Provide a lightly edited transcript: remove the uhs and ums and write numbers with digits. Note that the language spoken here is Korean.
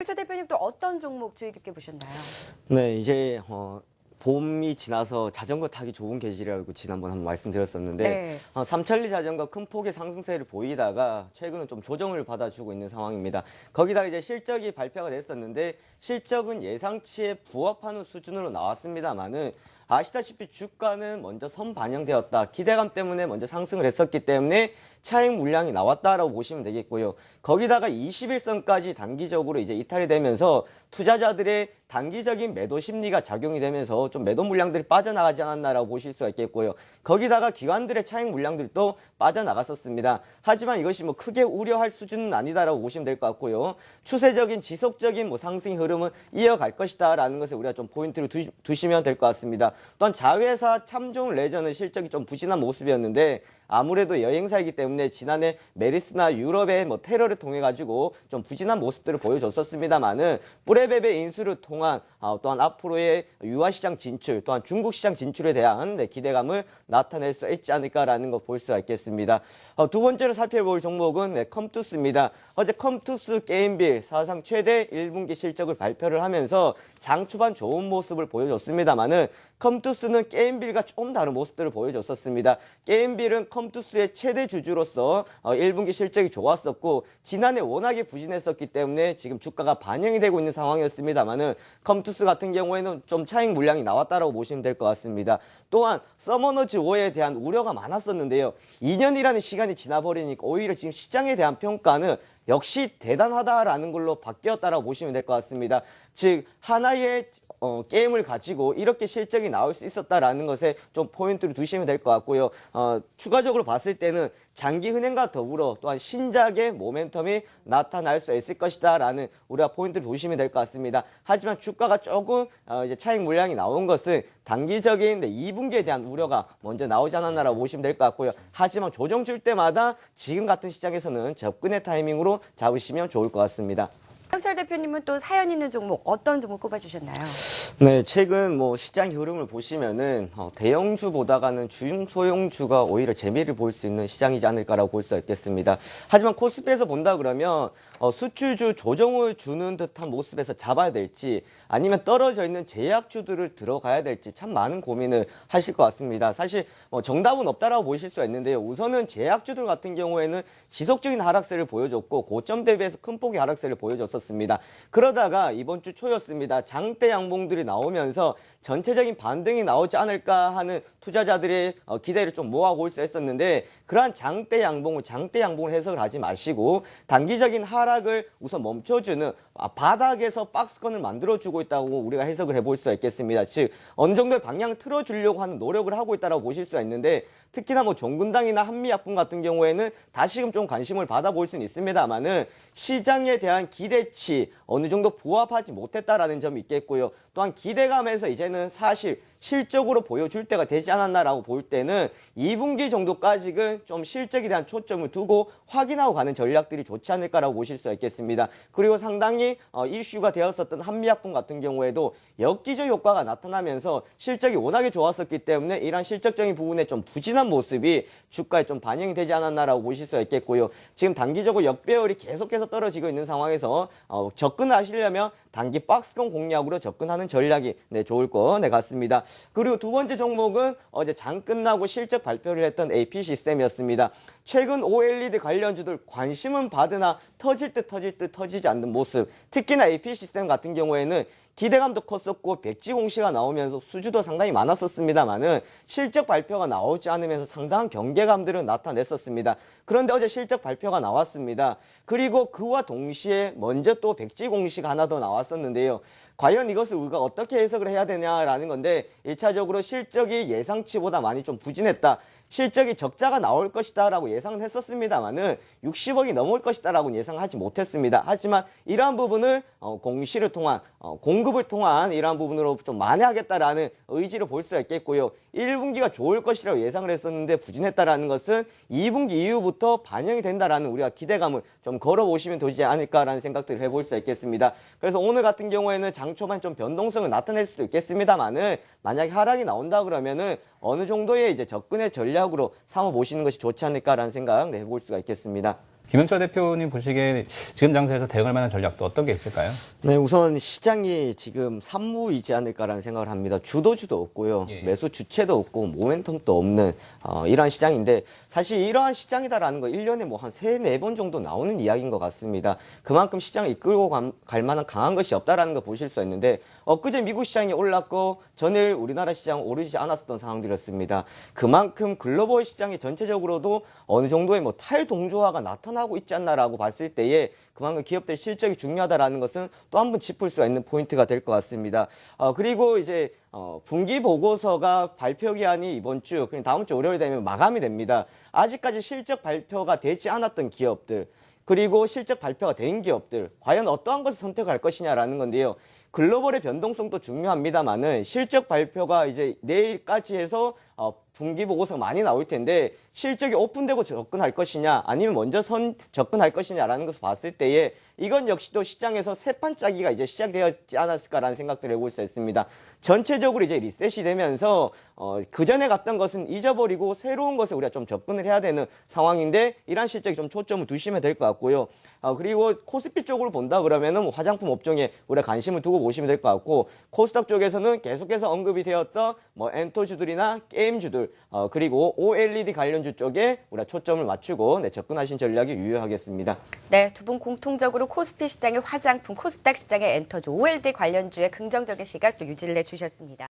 조 대표님 또 어떤 종목 주의 깊게 보셨나요? 네, 이제 봄이 지나서 자전거 타기 좋은 계절이라고 지난번 한번 말씀드렸었는데 네. 삼천리 자전거 큰 폭의 상승세를 보이다가 최근은 좀 조정을 받아주고 있는 상황입니다. 거기다 이제 실적이 발표가 됐었는데 실적은 예상치에 부합하는 수준으로 나왔습니다만은 아시다시피 주가는 먼저 선반영되었다. 기대감 때문에 먼저 상승을 했었기 때문에 차익 물량이 나왔다라고 보시면 되겠고요. 거기다가 21선까지 단기적으로 이제 이탈이 되면서 투자자들의 단기적인 매도 심리가 작용이 되면서 좀 매도 물량들이 빠져나가지 않았나라고 보실 수가 있겠고요. 거기다가 기관들의 차익 물량들도 빠져나갔었습니다. 하지만 이것이 뭐 크게 우려할 수준은 아니다라고 보시면 될 것 같고요. 추세적인 지속적인 뭐 상승 흐름은 이어갈 것이다라는 것을 우리가 좀 포인트로 두시면 될 것 같습니다. 또한 자회사 참종 레저는 실적이 좀 부진한 모습이었는데 아무래도 여행사이기 때문에 지난해 메리스나 유럽의 뭐 테러를 통해 가지고 좀 부진한 모습들을 보여줬었습니다만은 뿌레베베 인수를 통한 또한 앞으로의 유아 시장 진출, 또한 중국 시장 진출에 대한 기대감을 나타낼 수 있지 않을까라는 거 볼 수가 있겠습니다. 두 번째로 살펴볼 종목은 컴투스입니다. 어제 컴투스 게임빌 사상 최대 1분기 실적을 발표를 하면서 장 초반 좋은 모습을 보여줬습니다만은 컴투스는 게임빌과 좀 다른 모습들을 보여줬었습니다. 게임빌은 컴투스의 최대 주주로서 1분기 실적이 좋았었고 지난해 워낙에 부진했었기 때문에 지금 주가가 반영이 되고 있는 상황이었습니다만은 컴투스 같은 경우에는 좀 차익 물량이 나왔다라고 보시면 될 것 같습니다. 또한 서머너즈 5에 대한 우려가 많았었는데요. 2년이라는 시간이 지나버리니까 오히려 지금 시장에 대한 평가는 역시 대단하다라는 걸로 바뀌었다라고 보시면 될 것 같습니다. 즉 하나의 게임을 가지고 이렇게 실적이 나올 수 있었다라는 것에 좀 포인트를 두시면 될 것 같고요. 추가적으로 봤을 때는 장기 흥행과 더불어 또한 신작의 모멘텀이 나타날 수 있을 것이다라는 우리가 포인트를 두시면 될 것 같습니다. 하지만 주가가 조금 이제 차익 물량이 나온 것은 단기적인 2분기에 대한 우려가 먼저 나오지 않았나라고 보시면 될 것 같고요. 하지만 조정 줄 때마다 지금 같은 시장에서는 접근의 타이밍으로 잡으시면 좋을 것 같습니다. 황철 대표님은 또 사연 있는 종목 어떤 종목 꼽아주셨나요? 네, 최근 뭐 시장 흐름을 보시면은 대형주 보다가는 중소형주가 오히려 재미를 볼 수 있는 시장이지 않을까라고 볼 수 있겠습니다. 하지만 코스피에서 본다 그러면 수출주 조정을 주는 듯한 모습에서 잡아야 될지 아니면 떨어져 있는 제약주들을 들어가야 될지 참 많은 고민을 하실 것 같습니다. 사실 정답은 없다라고 보실 수가 있는데요. 우선은 제약주들 같은 경우에는 지속적인 하락세를 보여줬고 고점 대비해서 큰 폭의 하락세를 보여줬었습니다. 그러다가 이번 주 초였습니다. 장대 양봉들이 나오면서 전체적인 반등이 나오지 않을까 하는 투자자들의 기대를 좀 모아올 수 있었는데 그러한 장대 양봉을 해석을 하지 마시고 단기적인 하락을 우선 멈춰주는 바닥에서 박스권을 만들어주고 있다고 우리가 해석을 해볼 수가 있겠습니다. 즉 어느 정도의 방향을 틀어주려고 하는 노력을 하고 있다고 보실 수가 있는데 특히나 뭐 종근당이나 한미약품 같은 경우에는 다시금 좀 관심을 받아볼 수는 있습니다만은 시장에 대한 기대치 어느 정도 부합하지 못했다라는 점이 있겠고요. 또한 기대감에서 이제는 사실 실적으로 보여줄 때가 되지 않았나라고 볼 때는 2분기 정도까지는 좀 실적에 대한 초점을 두고 확인하고 가는 전략들이 좋지 않을까라고 보실 수 있겠습니다. 그리고 상당히 이슈가 되었었던 한미약품 같은 경우에도 역기저 효과가 나타나면서 실적이 워낙에 좋았었기 때문에 이러한 실적적인 부분에 좀 부진한 모습이 주가에 좀 반영이 되지 않았나라고 보실 수 있겠고요. 지금 단기적으로 역배열이 계속해서 떨어지고 있는 상황에서 접근을 하시려면 단기 박스권 공략으로 접근하는 전략이 좋을 것 같습니다. 그리고 두 번째 종목은 어제 장 끝나고 실적 발표를 했던 AP 시스템이었습니다. 최근 OLED 관련주들 관심은 받으나 터질 듯 터지지 않는 모습. 특히나 AP 시스템 같은 경우에는 기대감도 컸었고 백지 공시가 나오면서 수주도 상당히 많았었습니다만은 실적 발표가 나오지 않으면서 상당한 경계감들을 나타냈었습니다. 그런데 어제 실적 발표가 나왔습니다. 그리고 그와 동시에 먼저 또 백지 공시가 하나 더 나왔었는데요. 과연 이것을 우리가 어떻게 해석을 해야 되냐라는 건데 1차적으로 실적이 예상치보다 많이 좀 부진했다. 실적이 적자가 나올 것이다 라고 예상은 했었습니다만은 60억이 넘을 것이다 라고 예상하지 못했습니다. 하지만 이러한 부분을 공시를 통한 공급을 통한 이러한 부분으로 좀 만회하겠다라는 의지를 볼 수가 있겠고요. 1분기가 좋을 것이라고 예상을 했었는데 부진했다라는 것은 2분기 이후부터 반영이 된다라는 우리가 기대감을 좀 걸어보시면 되지 않을까라는 생각들을 해볼 수 있겠습니다. 그래서 오늘 같은 경우에는 장 초반 좀 변동성을 나타낼 수도 있겠습니다만은 만약에 하락이 나온다 그러면은 어느 정도의 이제 접근의 전략으로 삼아 보시는 것이 좋지 않을까라는 생각 해볼 수가 있겠습니다. 김영철 대표님 보시기에 지금 장세에서 대응할 만한 전략도 어떤 게 있을까요? 네, 우선 시장이 지금 산무이지 않을까라는 생각을 합니다. 주도주도 없고요. 예. 매수 주체도 없고 모멘텀도 없는 이러한 시장인데 사실 이러한 시장이다라는 거 1년에 뭐 한 3, 4번 정도 나오는 이야기인 것 같습니다. 그만큼 시장을 이끌고 갈 만한 강한 것이 없다라는 걸 보실 수 있는데 엊그제 미국 시장이 올랐고 전일 우리나라 시장은 오르지 않았던 상황들이었습니다. 그만큼 글로벌 시장이 전체적으로도 어느 정도의 뭐 탈동조화가 나타나고 있지 않나라고 봤을 때에 그만큼 기업들 실적이 중요하다라는 것은 또 한 번 짚을 수 있는 포인트가 될 것 같습니다. 그리고 이제 분기 보고서가 발표 기한이 이번 주, 그리고 다음 주 월요일 되면 마감이 됩니다. 아직까지 실적 발표가 되지 않았던 기업들, 그리고 실적 발표가 된 기업들, 과연 어떠한 것을 선택할 것이냐라는 건데요. 글로벌의 변동성도 중요합니다만은 실적 발표가 이제 내일까지 해서 분기 보고서가 많이 나올 텐데 실적이 오픈되고 접근할 것이냐 아니면 먼저 접근할 것이냐라는 것을 봤을 때에 이건 역시도 시장에서 새판 짜기가 이제 시작되었지 않았을까라는 생각들을 해볼 수 있습니다. 전체적으로 이제 리셋이 되면서 그 전에 갔던 것은 잊어버리고 새로운 것에 우리가 좀 접근을 해야 되는 상황인데 이러한 실적이 좀 초점을 두시면 될 것 같고요. 그리고 코스피 쪽으로 본다 그러면은 뭐 화장품 업종에 우리가 관심을 두고 보시면 될 것 같고 코스닥 쪽에서는 계속해서 언급이 되었던 뭐 엔터주들이나 게임주들 그리고 OLED 관련주 쪽에 우리가 초점을 맞추고 접근하신 전략이 유효하겠습니다. 네, 두 분 공통적으로 코스피 시장의 화장품, 코스닥 시장의 엔터주, OLED 관련주의 긍정적인 시각 또 유지를 해주셨습니다.